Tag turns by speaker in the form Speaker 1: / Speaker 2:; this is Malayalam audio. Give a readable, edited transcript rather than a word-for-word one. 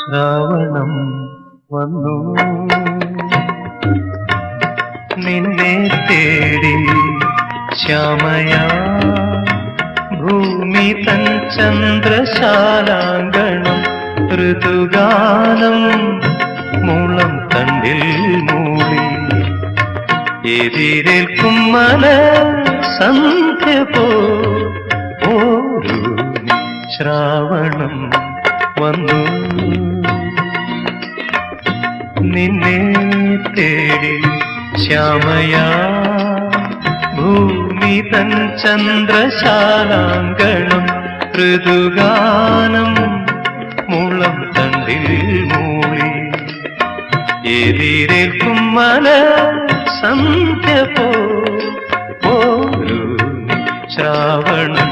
Speaker 1: ശ്രാവണം വന്നു നിന്നെ തേടി ശ്യാമയാ ഭൂമി തൻ ചന്ദ്രശാലാങ്കണം ഋതുഗാനം മൂളം തണ്ടിൽ മൂളി എതിരേൽക്കും മല സന്ധ്യ പോരു ശ്രാവണം വന്നു നിന്നെ തേടി ശ്യാമയാ ഭൂമി തൻ ചന്ദ്രശാലാങ്കണം ഋതുഗാനം മുളം തണ്ടിൽ മൂളി എതിരേൽക്കും മല സന്ധ്യ പോരു ശ്രാവണം